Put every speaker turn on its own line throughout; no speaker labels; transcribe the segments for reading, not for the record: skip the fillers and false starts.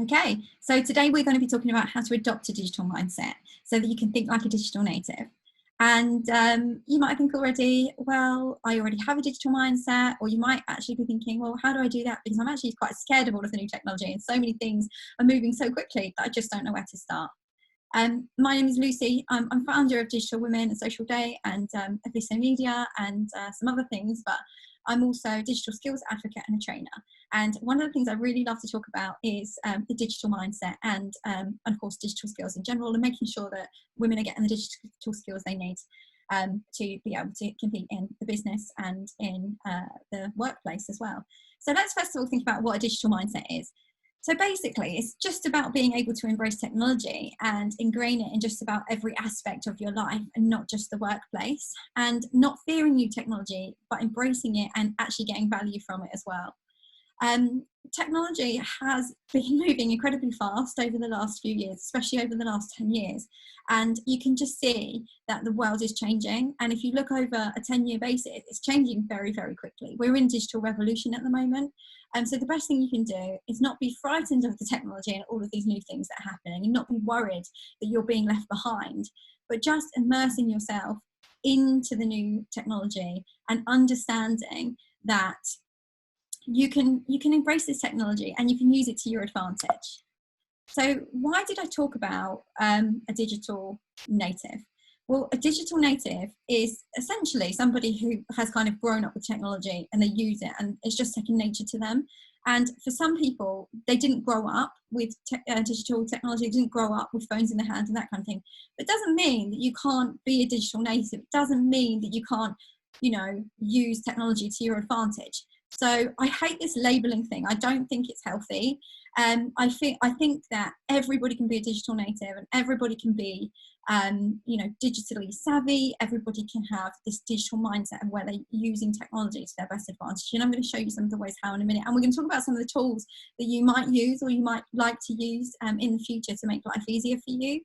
Okay, so today we're going to be talking about how to adopt a digital mindset so that you can think like a digital native. And you might think already, well, I already have a digital mindset, or you might actually be thinking, well, how do I do that? Because I'm actually quite scared of all of the new technology, and so many things are moving so quickly that I just don't know where to start. My name is Lucy. I'm founder of Digital Women and Social Day and Eviso Media and some other things, but I'm also a digital skills advocate and a trainer. And one of the things I really love to talk about is the digital mindset and of course, digital skills in general, and making sure that women are getting the digital skills they need to be able to compete in the business and in the workplace as well. So let's first of all think about what a digital mindset is. So basically, it's just about being able to embrace technology and ingrain it in just about every aspect of your life and not just the workplace, and not fearing new technology, but embracing it and actually getting value from it as well. Technology has been moving incredibly fast over the last few years, especially over the last 10 years. And you can just see that the world is changing. And if you look over a 10-year basis, it's changing very, very quickly. We're in digital revolution at the moment. So the best thing you can do is not be frightened of the technology and all of these new things that are happening, and not be worried that you're being left behind, but just immersing yourself into the new technology and understanding that you can embrace this technology and you can use it to your advantage. So why did I talk about a digital native? Well, a digital native is essentially somebody who has kind of grown up with technology and they use it and it's just second nature to them. And for some people, they didn't grow up with digital technology, didn't grow up with phones in their hand and that kind of thing. But it doesn't mean that you can't be a digital native. It doesn't mean that you can't, use technology to your advantage. So I hate this labeling thing. I don't think it's healthy. I think that everybody can be a digital native and everybody can be, digitally savvy. Everybody can have this digital mindset of where they're using technology to their best advantage. And I'm going to show you some of the ways how in a minute. And we're going to talk about some of the tools that you might use or you might like to use in the future to make life easier for you.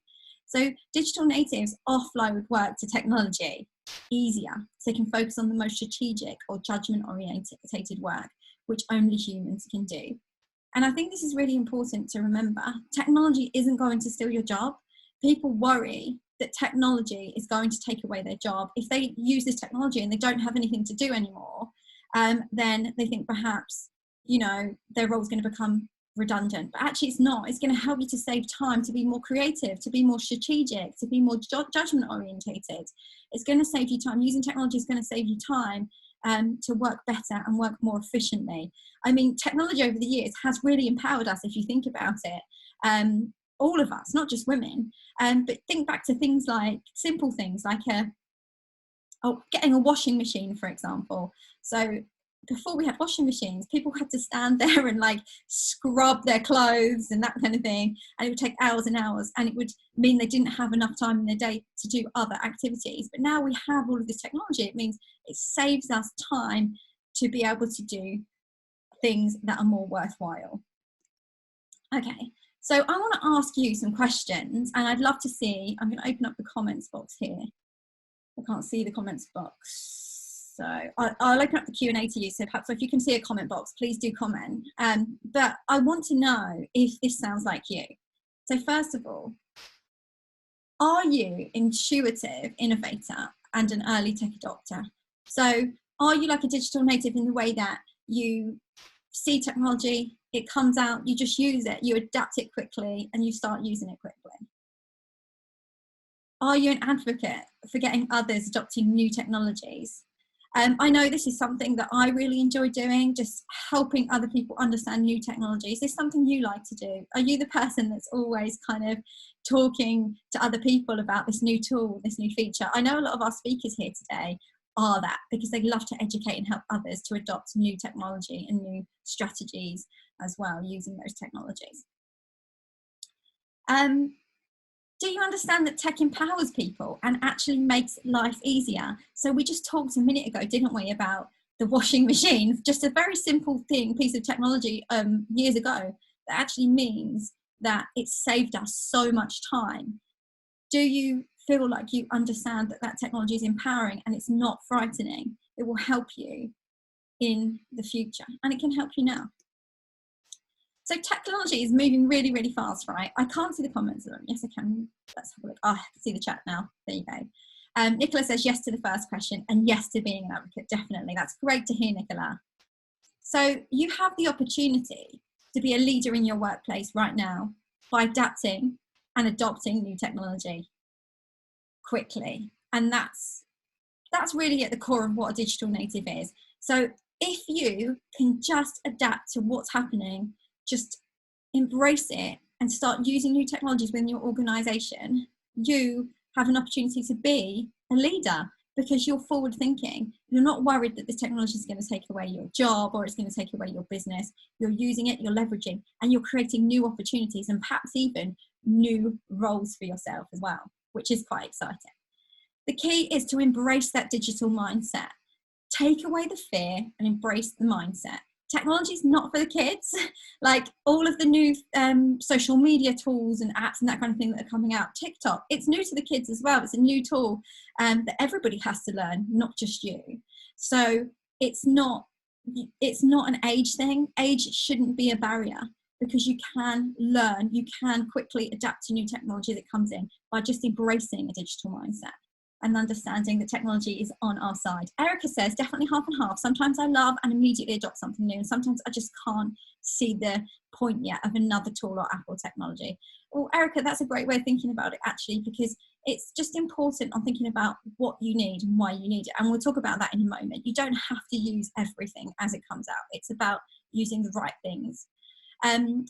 So digital natives offload work to technology easier, so they can focus on the most strategic or judgment orientated work, which only humans can do. And I think this is really important to remember. Technology isn't going to steal your job. People worry that technology is going to take away their job. If they use this technology and they don't have anything to do anymore, then they think perhaps, their role is going to become redundant. But actually it's not. It's going to help you to save time, to be more creative, to be more strategic, to be more judgment orientated. It's going to save you time. Using technology is going to save you time to work better and work more efficiently. I mean, technology over the years has really empowered us, if you think about it. All of us, not just women. But think back to things like simple things like getting a washing machine, for example. So before we had washing machines, people had to stand there and like scrub their clothes and that kind of thing. And it would take hours and hours, and it would mean they didn't have enough time in their day to do other activities. But now we have all of this technology. It means it saves us time to be able to do things that are more worthwhile. Okay, so I want to ask you some questions, and I'd love to see, I'm going to open up the comments box here. I can't see the comments box, so I'll open up the Q&A to you. So perhaps if you can see a comment box, please do comment. But I want to know if this sounds like you. So first of all, are you intuitive, innovator, and an early tech adopter? So are you like a digital native in the way that you see technology, it comes out, you just use it, you adapt it quickly, and you start using it quickly? Are you an advocate for getting others adopting new technologies? I know this is something that I really enjoy doing, just helping other people understand new technologies. Is this something you like to do? Are you the person that's always kind of talking to other people about this new tool, this new feature? I know a lot of our speakers here today are that, because they love to educate and help others to adopt new technology and new strategies as well using those technologies. Do you understand that tech empowers people and actually makes life easier? So we just talked a minute ago, didn't we, about the washing machine, just a very simple piece of technology years ago that actually means that it's saved us so much time. Do you feel like you understand that technology is empowering and it's not frightening? It will help you in the future, and it can help you now. So technology is moving really, really fast, right? I can't see the comments. Yes, I can. Let's have a look. Oh, I can see the chat now. There you go. Nicola says yes to the first question and yes to being an advocate. Definitely. That's great to hear, Nicola. So you have the opportunity to be a leader in your workplace right now by adapting and adopting new technology quickly. And that's really at the core of what a digital native is. So if you can just adapt to what's happening, just embrace it and start using new technologies within your organization, you have an opportunity to be a leader because you're forward thinking. You're not worried that this technology is going to take away your job or it's going to take away your business. You're using it, you're leveraging, and you're creating new opportunities and perhaps even new roles for yourself as well, which is quite exciting. The key is to embrace that digital mindset. Take away the fear and embrace the mindset. Technology is not for the kids. Like all of the new social media tools and apps and that kind of thing that are coming out. TikTok, it's new to the kids as well. It's a new tool that everybody has to learn, not just you. So it's not an age thing. Age shouldn't be a barrier because you can learn, you can quickly adapt to new technology that comes in by just embracing a digital mindset and understanding that technology is on our side. Erica says, definitely half and half. Sometimes I love and immediately adopt something new, and sometimes I just can't see the point yet of another tool or app or technology. Well, Erica, that's a great way of thinking about it, actually, because it's just important on thinking about what you need and why you need it. And we'll talk about that in a moment. You don't have to use everything as it comes out. It's about using the right things.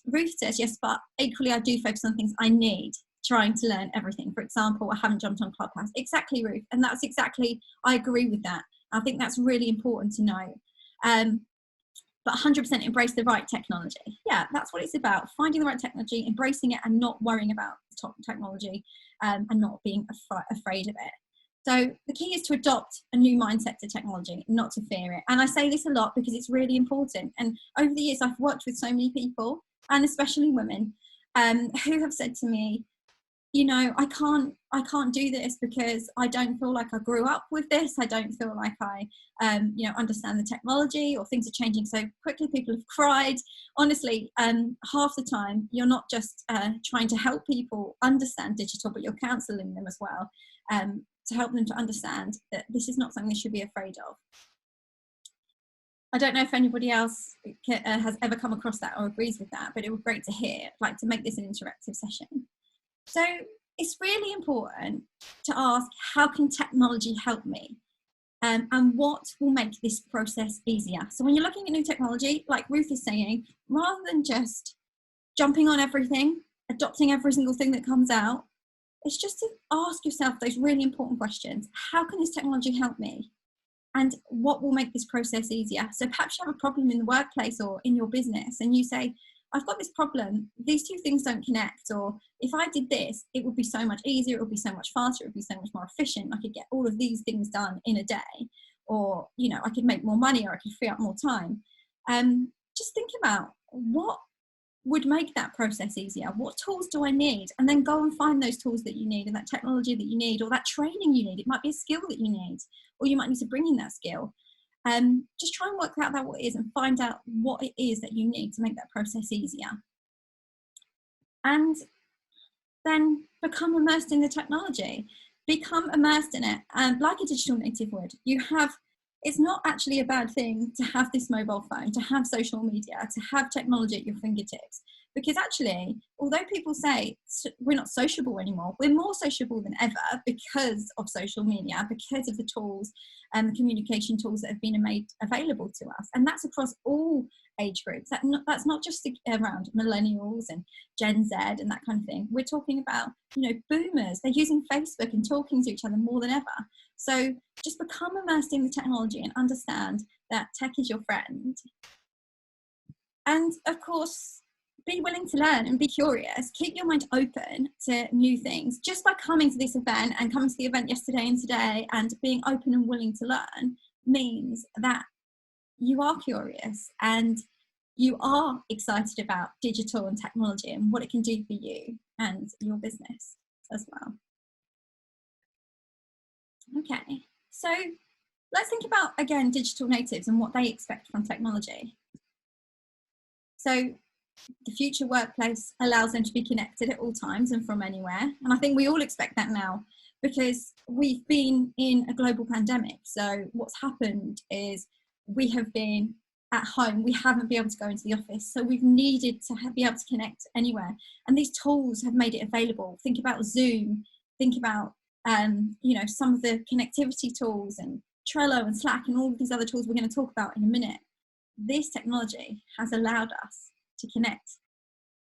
Ruth says, yes, but equally I do focus on things I need, trying to learn everything. For example, I haven't jumped on Clubhouse. Exactly, Ruth. And that's exactly, I agree with that. I think that's really important to know. But 100% embrace the right technology. Yeah, that's what it's about. Finding the right technology, embracing it and not worrying about top technology and not being afraid of it. So the key is to adopt a new mindset to technology, not to fear it. And I say this a lot because it's really important. And over the years, I've worked with so many people, and especially women, who have said to me, you know, I can't do this because I don't feel like I grew up with this. I don't feel like I, understand the technology, or things are changing so quickly. People have cried. Honestly, half the time you're not just trying to help people understand digital, but you're counselling them as well to help them to understand that this is not something they should be afraid of. I don't know if anybody else has ever come across that or agrees with that, but it would be great to hear. I'd like to make this an interactive session. So it's really important to ask, how can technology help me? And what will make this process easier? So when you're looking at new technology, like Ruth is saying, rather than just jumping on everything, adopting every single thing that comes out, it's just to ask yourself those really important questions. How can this technology help me? And what will make this process easier? So perhaps you have a problem in the workplace or in your business and you say, I've got this problem, these two things don't connect, or if I did this, it would be so much easier, it would be so much faster, it would be so much more efficient, I could get all of these things done in a day, or, you know, I could make more money, or I could free up more time. Just think about what would make that process easier. What tools do I need? And then go and find those tools that you need, and that technology that you need, or that training you need. It might be a skill that you need, or you might need to bring in that skill. Just try and work out that what it is and find out what it is that you need to make that process easier. And then become immersed in the technology. Become immersed in it, like a digital native would. It's not actually a bad thing to have this mobile phone, to have social media, to have technology at your fingertips. Because actually, although people say we're not sociable anymore, we're more sociable than ever because of social media, because of the tools and the communication tools that have been made available to us. And that's across all age groups. That's not just around millennials and Gen Z and that kind of thing. We're talking about, you know, boomers. They're using Facebook and talking to each other more than ever. So just become immersed in the technology and understand that tech is your friend. And of course, be willing to learn and be curious. Keep your mind open to new things. Just by coming to this event and coming to the event yesterday and today and being open and willing to learn means that you are curious and you are excited about digital and technology and what it can do for you and your business as well. Okay, so let's think about, again, digital natives and what they expect from technology. So the future workplace allows them to be connected at all times and from anywhere. And I think we all expect that now, because we've been in a global pandemic. So what's happened is we have been at home, we haven't been able to go into the office. So we've needed to be able to connect anywhere. And these tools have made it available. Think about Zoom, think about, you know, some of the connectivity tools and Trello and Slack and all of these other tools we're going to talk about in a minute. This technology has allowed us to connect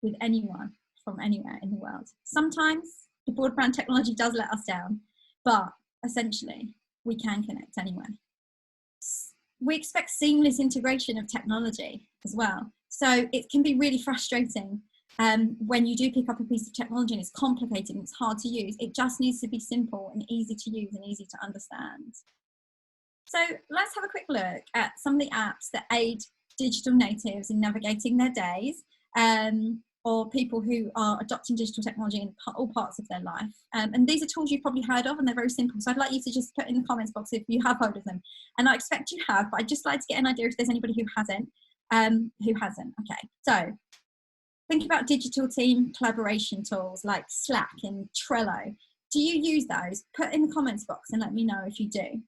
with anyone from anywhere in the world. Sometimes the broadband technology does let us down, but essentially we can connect anywhere. We expect seamless integration of technology as well. So it can be really frustrating when you do pick up a piece of technology and it's complicated and it's hard to use. It just needs to be simple and easy to use and easy to understand. So let's have a quick look at some of the apps that aid digital natives in navigating their days, or people who are adopting digital technology in all parts of their life. And these are tools you've probably heard of, and they're very simple. So I'd like you to just put in the comments box if you have heard of them. And I expect you have, but I'd just like to get an idea if there's anybody who hasn't. Okay, so think about digital team collaboration tools like Slack and Trello. Do you use those? Put in the comments box and let me know if you do.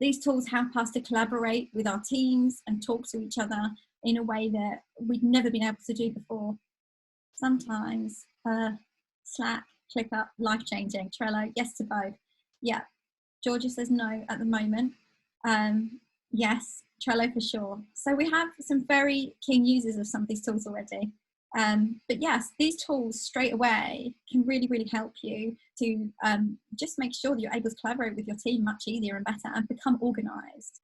These tools help us to collaborate with our teams and talk to each other in a way that we've never been able to do before. Sometimes Slack, ClickUp, life-changing. Trello, yes to both. Yeah, Georgia says no at the moment. Yes, Trello for sure. So we have some very keen users of some of these tools already. But yes, these tools straight away can really, really help you to just make sure that you're able to collaborate with your team much easier and better and become organised.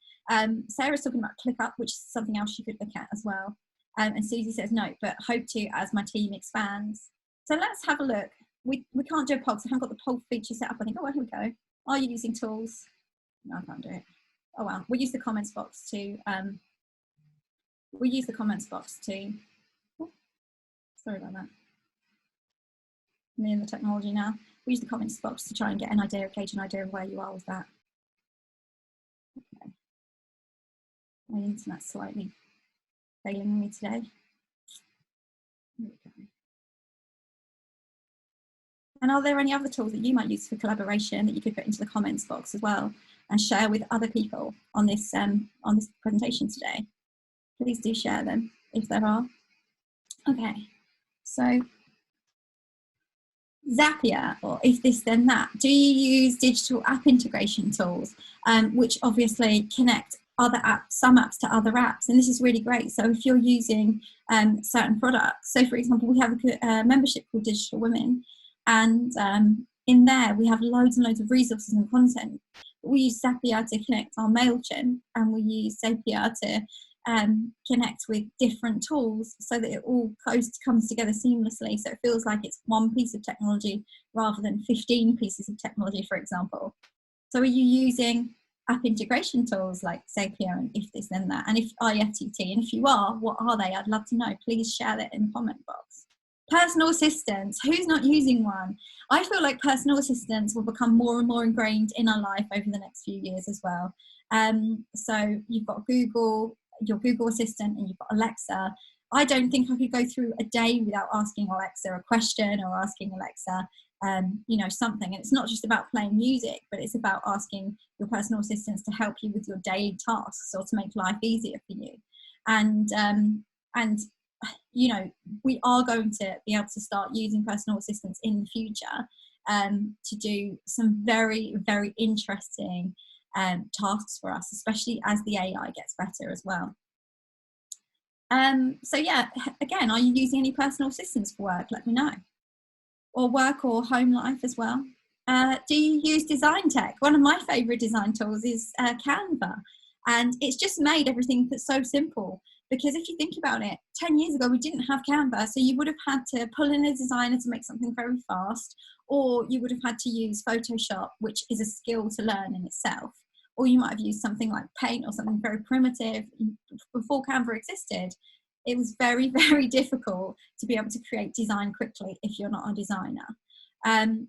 Sarah's talking about ClickUp, which is something else you could look at as well. And Susie says no, but hope to as my team expands. So let's have a look. We can't do a poll, so I haven't got the poll feature set up. I think, oh, well, here we go. Are you using tools? No, I can't do it. Oh, well, we'll use the comments box to, sorry about that. Me and the technology now. We use the comments box to try and get an idea, gauge an idea of where you are with that. Okay. My internet's slightly failing me today. Here we go. And are there any other tools that you might use for collaboration that you could put into the comments box as well and share with other people on this presentation today? Please do share them if there are. Okay, so Zapier, or If This Then That. Do you use digital app integration tools, which obviously connect other apps, some apps to other apps? And this is really great. So if you're using certain products, so for example, we have a membership called Digital Women, and in there we have loads and loads of resources and content. We use Zapier to connect our MailChimp, and we use Zapier to connect with different tools so that it all comes together seamlessly, so it feels like it's one piece of technology rather than 15 pieces of technology, for example. So are you using app integration tools like Zapier and If This Then That? And if IFTT, and if you are, what are they? I'd love to know. Please share that in the comment box. Personal assistants, who's not using one? I feel like personal assistants will become more and more ingrained in our life over the next few years as well. So you've got Google, your Google Assistant, and you've got Alexa. I don't think I could go through a day without asking Alexa a question or asking Alexa, you know, something. And it's not just about playing music, but it's about asking your personal assistants to help you with your daily tasks or to make life easier for you. And you know, we are going to be able to start using personal assistants in the future to do some very, very interesting tasks for us, especially as the AI gets better as well. So yeah, again, are you using any personal assistants for work? Let me know. Or work or home life as well. Do you use design tech? One of my favorite design tools is Canva, and it's just made everything that's so simple. Because if you think about it, 10 years ago, we didn't have Canva. So you would have had to pull in a designer to make something very fast, or you would have had to use Photoshop, which is a skill to learn in itself. Or you might have used something like Paint or something very primitive. Before Canva existed, it was very, very difficult to be able to create design quickly if you're not a designer.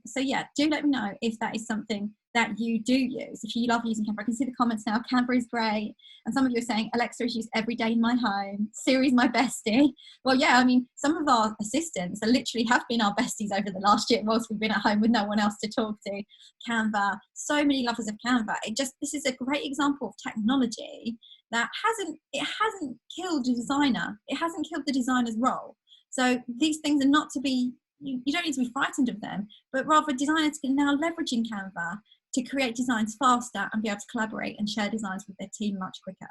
So yeah, do let me know if that is something that you do use. If you love using Canva, I can see the comments now. Canva is great. And some of you are saying, Alexa is used every day in my home. Siri's my bestie. Well, yeah, I mean, some of our assistants are literally have been our besties over the last year whilst we've been at home with no one else to talk to. Canva, so many lovers of Canva. This is a great example of technology that hasn't killed the designer. It hasn't killed the designer's role. So these things are not to be, you don't need to be frightened of them, but rather designers can now leveraging Canva to create designs faster and be able to collaborate and share designs with their team much quicker.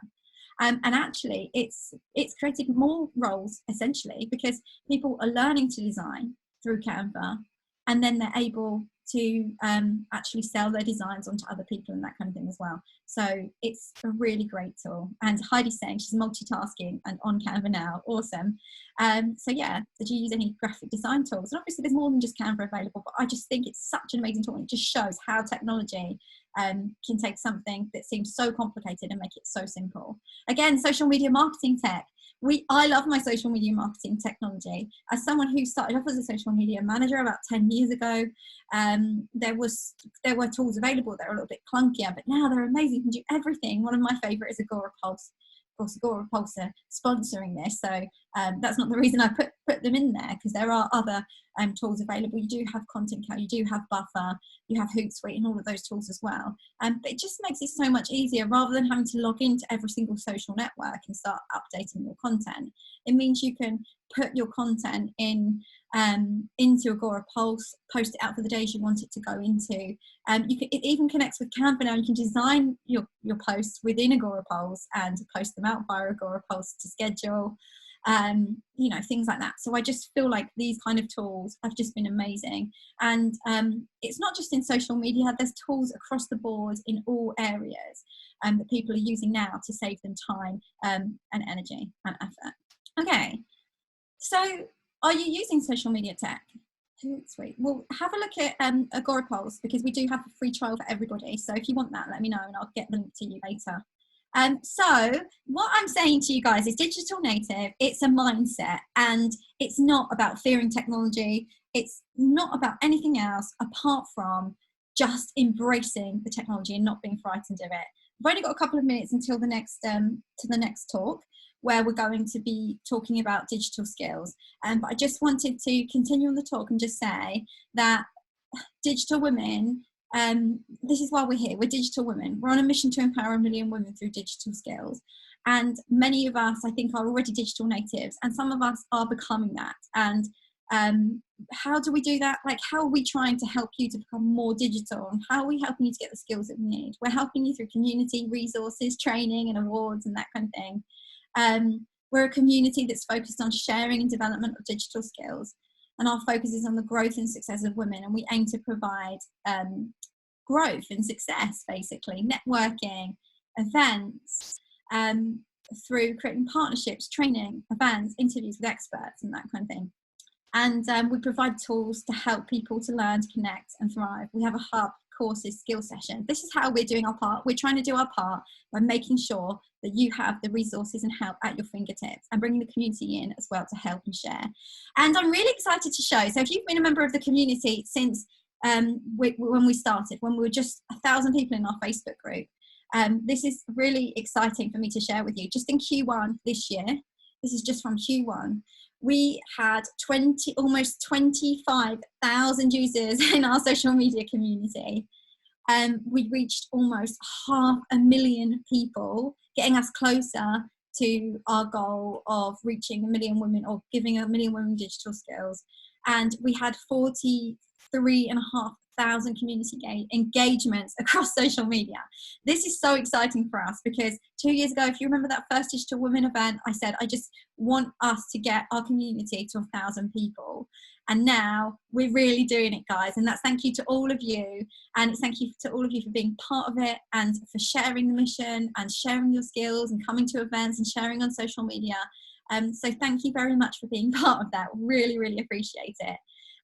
And actually it's created more roles essentially, because people are learning to design through Canva, and then they're able to actually sell their designs onto other people and that kind of thing as well. So it's a really great tool. And Heidi's saying she's multitasking and on Canva now. Awesome. So yeah, did you use any graphic design tools? And obviously there's more than just Canva available, but I just think it's such an amazing tool. It just shows how technology can take something that seems so complicated and make it so simple. Again, social media marketing tech. I love my social media marketing technology. As someone who started off as a social media manager about 10 years ago, there were tools available that are a little bit clunkier, but now they're amazing. You can do everything. One of my favorite is Agorapulse. Of course, Agorapulse are sponsoring this, so that's not the reason I put them in there, because there are other tools available. You do have Content Cow, you do have Buffer, you have Hootsuite and all of those tools as well. But it just makes it so much easier rather than having to log into every single social network and start updating your content. It means you can put your content in into Agorapulse, post it out for the days you want it to go into. It even connects with Canva now. You can design your posts within Agorapulse and post them out via Agorapulse to schedule. Things like that. So I just feel like these kind of tools have just been amazing. And it's not just in social media, there's tools across the board in all areas that people are using now to save them time and energy and effort. Okay, so are you using social media tech? Sweet. Well, have a look at Agorapulse, because we do have a free trial for everybody. So if you want that, let me know and I'll get the link to you later. So what I'm saying to you guys is digital native, it's a mindset, and it's not about fearing technology. It's not about anything else apart from just embracing the technology and not being frightened of it. We've only got a couple of minutes until the next talk, where we're going to be talking about digital skills. But I just wanted to continue on the talk and just say that digital women, this is why we're here. We're digital women. We're on a mission to empower 1 million women through digital skills. And many of us, I think, are already digital natives, and some of us are becoming that. And how do we do that? Like, how are we trying to help you to become more digital? And how are we helping you to get the skills that we need? We're helping you through community, resources, training and awards and that kind of thing. We're a community that's focused on sharing and development of digital skills. And our focus is on the growth and success of women. And we aim to provide growth and success, basically, networking, events, through creating partnerships, training, events, interviews with experts and that kind of thing. And we provide tools to help people to learn, to connect and thrive. We have a hub, courses, skill session. This is how we're doing our part. We're trying to do our part by making sure that you have the resources and help at your fingertips, and bringing the community in as well to help and share. And I'm really excited to show, so if you've been a member of the community since when we started, when we were just 1,000 people in our Facebook group, this is really exciting for me to share with you. Just in Q1 this year, this is just from Q1, we had almost 25,000 users in our social media community. We reached almost 500,000 people, getting us closer to our goal of reaching 1 million women, or giving 1 million women digital skills. And we had 43,500 community engagements across social media. This is so exciting for us, because 2 years ago, if you remember that first Digital Women event, I said, I just want us to get our community to 1,000 people. And now we're really doing it, guys. And that's thank you to all of you. And it's thank you to all of you for being part of it, and for sharing the mission and sharing your skills and coming to events and sharing on social media. So thank you very much for being part of that. Really, really appreciate it.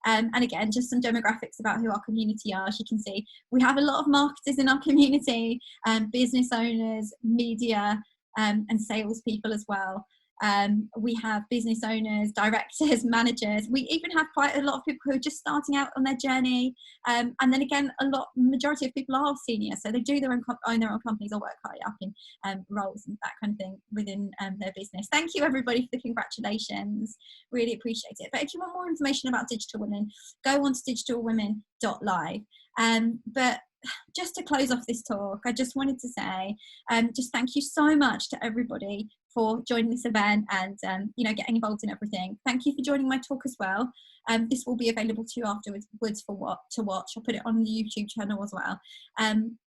And again, just some demographics about who our community are. As you can see, we have a lot of marketers in our community, business owners, media, and salespeople as well. We have business owners, directors, managers. We even have quite a lot of people who are just starting out on their journey. And then again, majority of people are senior, so they do own their own companies or work high up in roles and that kind of thing within their business. Thank you everybody for the congratulations. Really appreciate it. But if you want more information about Digital Women, go on to digitalwomen.live. But just to close off this talk, I just wanted to say, just thank you so much to everybody for joining this event and getting involved in everything. Thank you for joining my talk as well. This will be available to you afterwards to watch. I'll put it on the YouTube channel as well.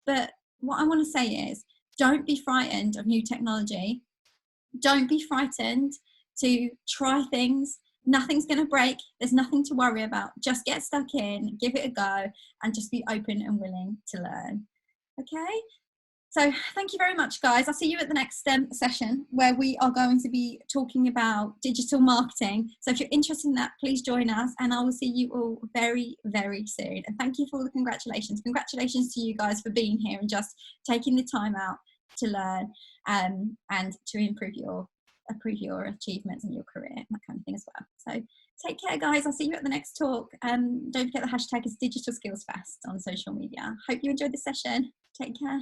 But what I want to say is, don't be frightened of new technology. Don't be frightened to try things. Nothing's going to break. There's nothing to worry about. Just get stuck in, give it a go, and just be open and willing to learn. Okay? So thank you very much, guys. I'll see you at the next session where we are going to be talking about digital marketing. So if you're interested in that, please join us, and I will see you all very, very soon. And thank you for all the congratulations. Congratulations to you guys for being here and just taking the time out to learn and to improve your achievements in your career and that kind of thing as well. So take care, guys. I'll see you at the next talk. Don't forget the hashtag is Digital Skills Fest on social media. Hope you enjoyed the session. Take care.